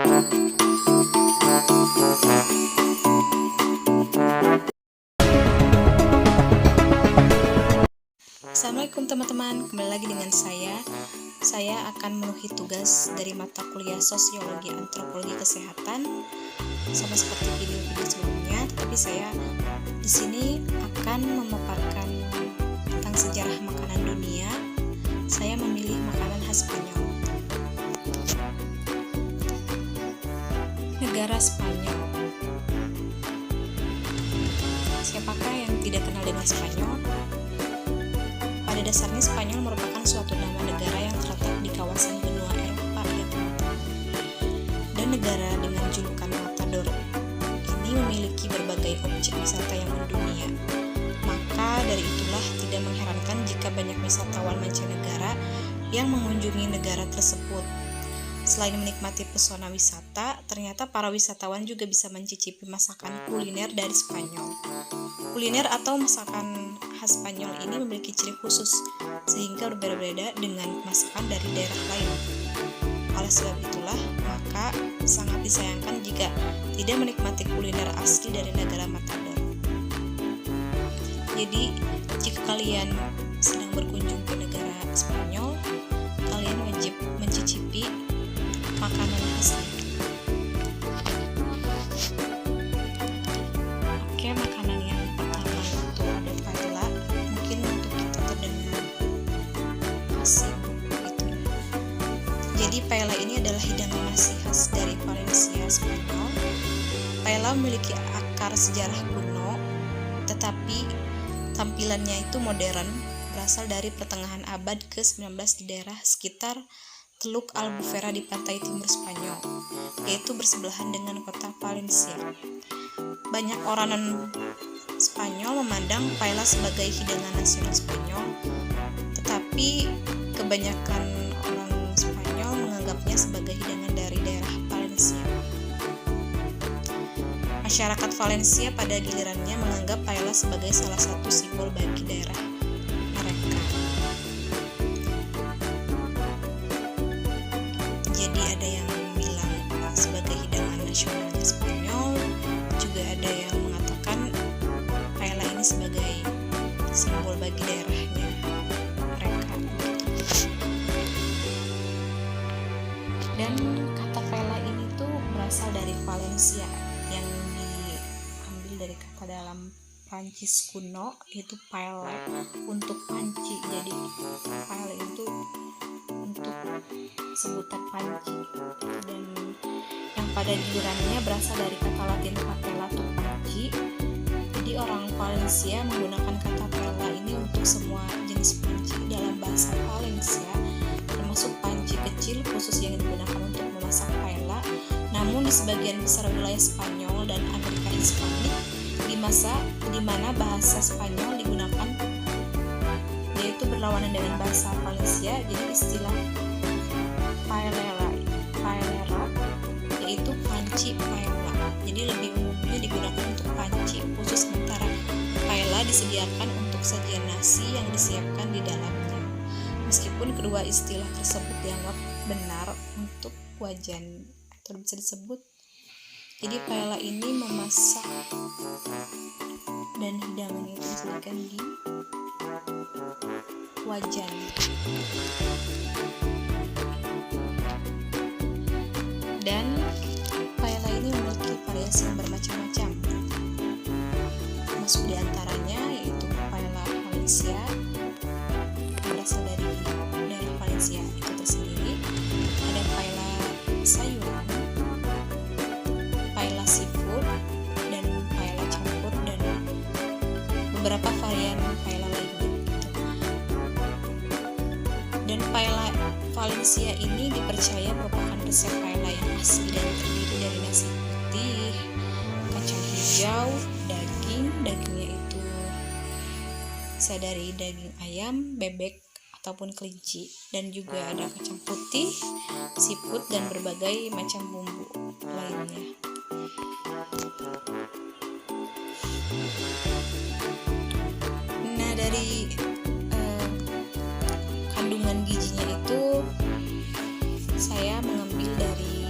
Assalamualaikum teman-teman, kembali lagi dengan saya. Saya akan memenuhi tugas dari mata kuliah Sosiologi Antropologi Kesehatan, sama seperti video-video sebelumnya. Tetapi saya di sini akan memaparkan tentang sejarah makanan dunia. Saya memilih makanan khas Spanyol. Negara Spanyol. Siapakah yang tidak kenal dengan Spanyol? Pada dasarnya Spanyol merupakan suatu nama negara yang terletak di kawasan benua Eropa ya teman-teman. Dan negara dengan julukan Matador ini memiliki berbagai objek wisata yang mendunia. Maka dari itulah tidak mengherankan jika banyak wisatawan mancanegara yang mengunjungi negara tersebut. Selain menikmati pesona wisata, ternyata para wisatawan juga bisa mencicipi masakan kuliner dari Spanyol. Kuliner atau masakan khas Spanyol ini memiliki ciri khusus, sehingga berbeda-beda dengan masakan dari daerah lain. Oleh sebab itulah, maka sangat disayangkan jika tidak menikmati kuliner asli dari negara Matador. Jadi, jika kalian sedang berkunjung ke negara Spanyol, kalian wajib mencicipi makanan khasnya. Oke, makanan yang pertama itu ada paella. Mungkin untuk kita terdengar asing gitu. Jadi paella ini adalah hidangan nasi khas dari Valencia, Spanyol. Paella memiliki akar sejarah kuno, tetapi tampilannya itu modern, berasal dari pertengahan abad ke-19 di daerah sekitar Teluk Albufera di pantai timur Spanyol, yaitu bersebelahan dengan kota Valencia. Banyak orang non-Spanyol memandang paella sebagai hidangan nasional Spanyol, tetapi kebanyakan orang Spanyol menganggapnya sebagai hidangan dari daerah Valencia. Masyarakat Valencia pada gilirannya menganggap paella sebagai salah satu simbol bagi daerah mereka. Jadi ada yang bilang sebagai hidangan nasionalnya Spanyol, juga ada yang mengatakan paella ini sebagai simbol bagi daerahnya mereka. Dan kata paella ini tuh berasal dari Valencia, yang diambil dari kata dalam Prancis kuno, yaitu paella untuk panci. Jadi paella itu untuk sebutan panci, dan yang pada gilirannya berasal dari kata Latin patella atau panci. Jadi orang Valencia menggunakan kata paella ini untuk semua jenis panci dalam bahasa Valencia, termasuk panci kecil khusus yang digunakan untuk memasak paella. Namun di sebagian besar wilayah Spanyol dan Amerika Hispanik, di mana bahasa Spanyol digunakan yaitu berlawanan dengan bahasa Valencia, jadi istilah paellera yaitu panci paella. Jadi lebih umumnya digunakan untuk panci khusus, sementara paella disediakan untuk sajian nasi yang disiapkan di dalamnya. Meskipun kedua istilah tersebut dianggap benar untuk wajan atau bisa disebut. Jadi paella ini memasak dan hidangannya itu disajikan di wajan. Dan paella ini memiliki variasi yang bermacam-macam, termasuk diantaranya yaitu paella Valencia, berasal dari daerah Valencia itu tersendiri. Ada paella sayuran, paella seafood, dan paella campur, dan beberapa varian paella lainnya gitu. Dan paella Valencia ini dipercaya merupakan resep paella yang asli dan terdiri dari nasi putih, kacang hijau, dagingnya itu bisa dari daging ayam, bebek, ataupun kelinci, dan juga ada kacang putih, siput, dan berbagai macam bumbu lainnya. Nah, dari kandungan gizinya itu saya mengambil dari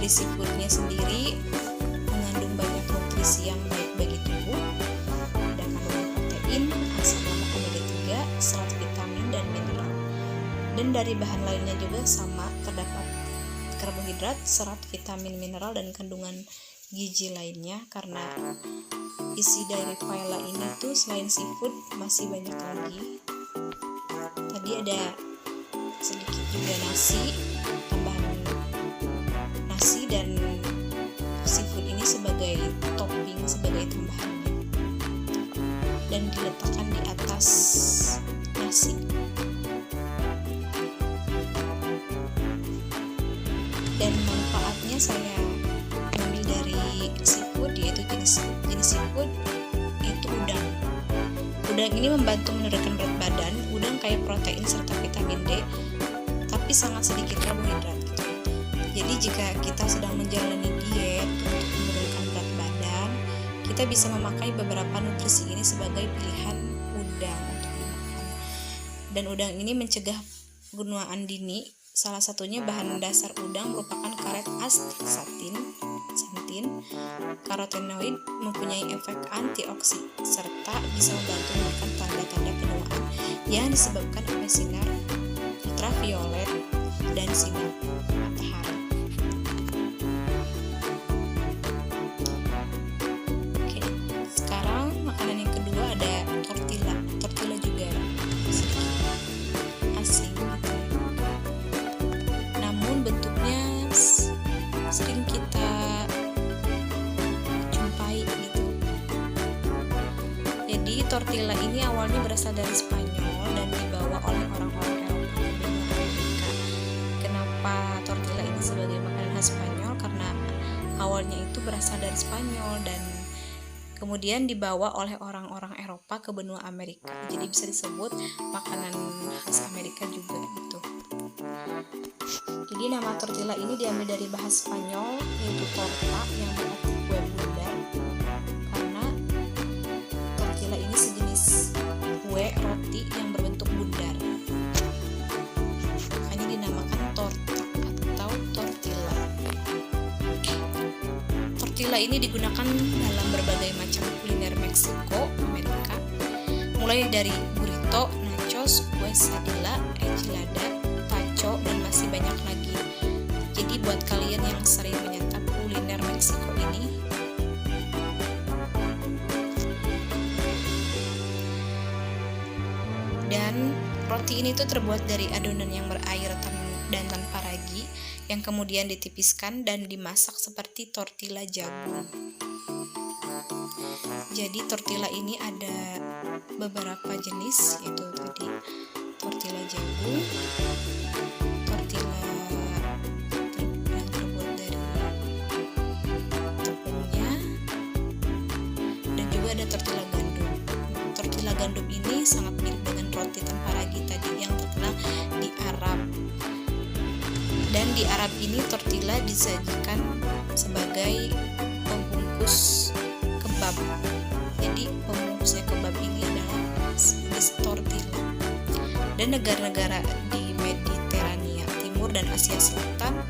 dari seafoodnya sendiri mengandung banyak nutrisi yang baik bagi tubuh. Ada kandungan protein, asam lemak omega 3, serat vitamin dan mineral. Dan dari bahan lainnya juga sama, terdapat karbohidrat, serat, vitamin, mineral dan kandungan gizi lainnya. Karena isi dari paella ini tuh selain seafood masih banyak lagi. Tadi ada sedikit juga nasi, tambahan nasi dan seafood ini sebagai topping, sebagai tambahannya, dan diletakkan di atas nasi. Dan manfaatnya saya ambil dari seafood, yaitu jenis seafood itu udang. Udang ini membantu menurunkan berat badan. Udang kaya protein serta vitamin D, tapi sangat sedikit karbohidrat gitu. Jadi jika kita sedang menjalani diet untuk menurunkan berat badan, kita bisa memakai beberapa nutrisi ini sebagai pilihan udang untuk dimakan. Dan udang ini mencegah penuaan dini. Salah satunya bahan dasar udang merupakan karet astaxanthin. Karotenoid mempunyai efek antioksidan serta bisa membantu menekan tanda-tanda penuaan yang disebabkan oleh sinar ultraviolet dan sinar matahari. Oke, sekarang makanan yang kedua ada tortilla. Tortilla juga sedikit asing gitu. Namun bentuknya sering kita jumpai gitu. Jadi tortilla ini awalnya berasal dari Spanyol dan dibawa oleh orang-orang Eropa ke benua Amerika. Kenapa tortilla ini sebagai makanan khas Spanyol? Karena awalnya itu berasal dari Spanyol dan kemudian dibawa oleh orang-orang Eropa ke benua Amerika. Jadi bisa disebut makanan khas Amerika juga gitu. Jadi nama tortilla ini diambil dari bahasa Spanyol, yaitu torta yang berarti kue bundar. Karena tortilla ini sejenis kue roti yang berbentuk bundar, makanya dinamakan torta atau tortilla. Tortilla ini digunakan dalam berbagai macam kuliner Meksiko, Amerika, mulai dari burrito, nachos, quesadilla, enchilada, taco, dan masih banyak lagi. Jadi buat kalian yang sering menyantap kuliner Meksiko ini, dan roti ini tuh terbuat dari adonan yang berair dan tanpa ragi, yang kemudian ditipiskan dan dimasak seperti tortilla jagung. Jadi tortilla ini ada beberapa jenis, yaitu tadi tortilla jagung, tortilla yang terbuat dari tepungnya, dan juga ada tortilla gandum. Tortilla gandum ini sangat mirip dengan roti tanpa ragi tadi yang terkenal di Arab. Dan di Arab ini tortilla disajikan sebagai pembungkus kebab. Jadi pembungkusnya kebab ini adalah jenis tortilla. Dan negara-negara di Mediterania Timur dan Asia Selatan,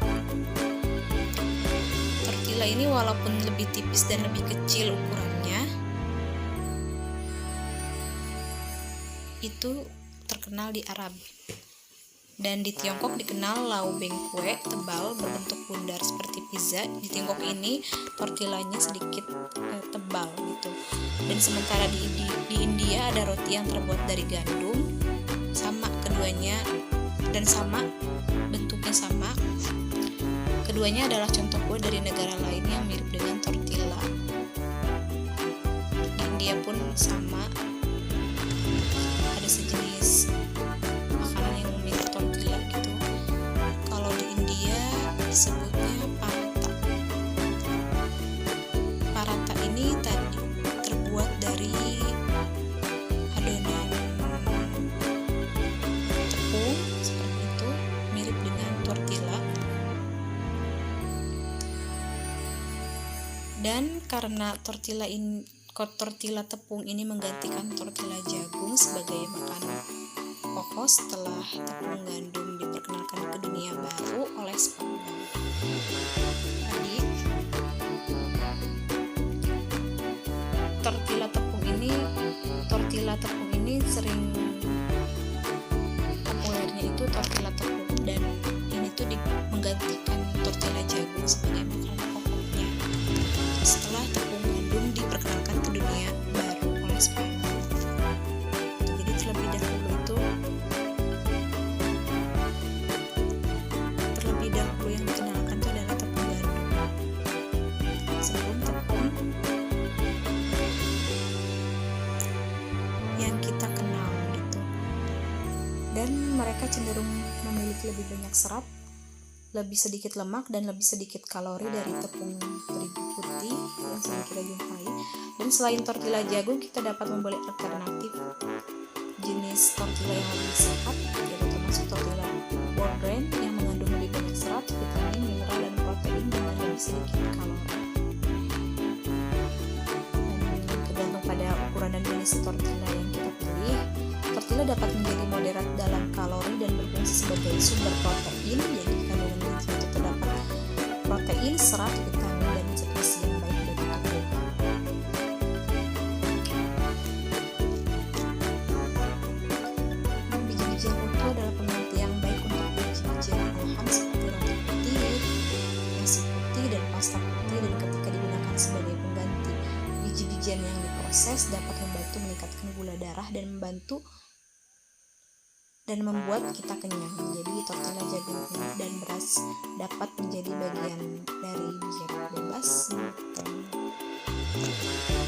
tortilla ini walaupun lebih tipis dan lebih kecil ukurannya, itu terkenal di Arab. Dan di Tiongkok dikenal lau bengkue tebal berbentuk bundar seperti pizza. Di Tiongkok ini tortillanya sedikit tebal gitu. Dan sementara di India ada roti yang terbuat dari gandum, sama keduanya, dan sama bentuknya sama. Keduanya adalah contoh kue dari negara lain yang mirip dengan tortilla. Di India pun sama, ada sejenis makanan yang mirip tortilla gitu. Kalau di India disebutnya paratha. Paratha ini tadi terbuat dari adonan tepung seperti itu, mirip dengan tortilla. Dan karena tortilla tepung ini menggantikan tortilla jagung sebagai makanan pokok setelah tepung gandum diperkenalkan ke dunia baru oleh Spanyol. sering populernya itu tortilla tepung, dan ini tuh menggantikan tortilla jagung sebagai makanan pokoknya setelah tepung gandum diperkenalkan ke dunia baru oleh Spanyol. Jadi terlebih dahulu yang dikenalkan itu adalah tepung gandum sebelum tepung yang kita kenal gitu. Dan mereka cenderung memiliki lebih banyak serat, lebih sedikit lemak, dan lebih sedikit kalori dari tepung terigu putih yang sering kita jumpai. Dan selain tortilla jagung, kita dapat membeli alternatif jenis tortilla yang lebih sehat, yaitu termasuk tortilla whole grain yang mengandung lebih banyak serat, vitamin, mineral, dan protein dengan lebih sedikit kalori. Dan tergantung pada ukuran dan jenis tortilla yang kita pilih, tortilla dapat menjadi moderat dalam kalori dan berfungsi sebagai sumber protein. Jadi kandungan gizi itu terdapat protein, serat, vitamin, dan zat gizi yang baik bagi tubuh. Biji-bijian utuh adalah pengganti yang baik untuk biji-bijian olahan seperti roti putih, nasi putih, dan pasta putih. Dan ketika digunakan sebagai pengganti biji-bijian yang diproses, dapat membantu meningkatkan gula darah dan membuat kita kenyang. Jadi tortilla jagung dan beras dapat menjadi bagian dari diet bebas gluten.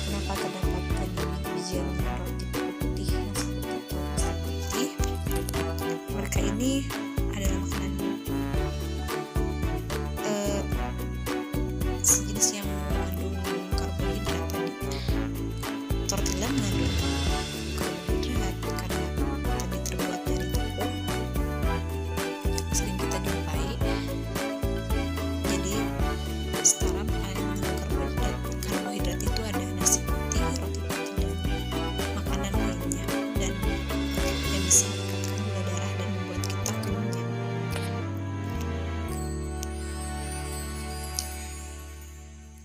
Kenapa terdapat biji-bijian roti putih, nasi putih, atau pasta putih? Mereka ini adalah makanan sejenis yang mengandung karbohidrat. Tortilla mengandung karbohidrat karena tadi terbuat dari tepung, sering kita jumpai. Jadi setara makanan yang mengandung karbohidrat itu ada nasi putih, roti putih, dan makanan lainnya, dan yang bisa meningkatkan gula darah dan membuat kita kenyang.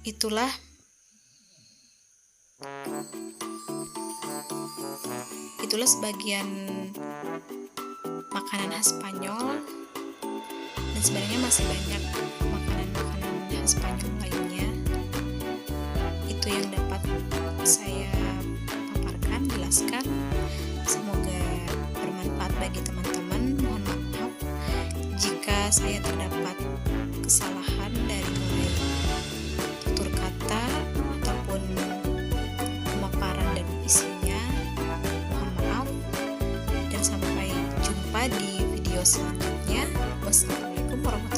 Itulah sebagian makanan khas Spanyol, dan sebenarnya masih banyak makanan-makanan khas Spanyol lainnya. Itu yang dapat saya paparkan, jelaskan. Semoga bermanfaat bagi teman-teman. Mohon maaf jika saya terdapat kesalahan dari mulai tutur kata ataupun pemaparan dan isinya. Mohon maaf, dan sampai jumpa di video selanjutnya. Wassalamualaikum warahmatullahi wabarakatuh.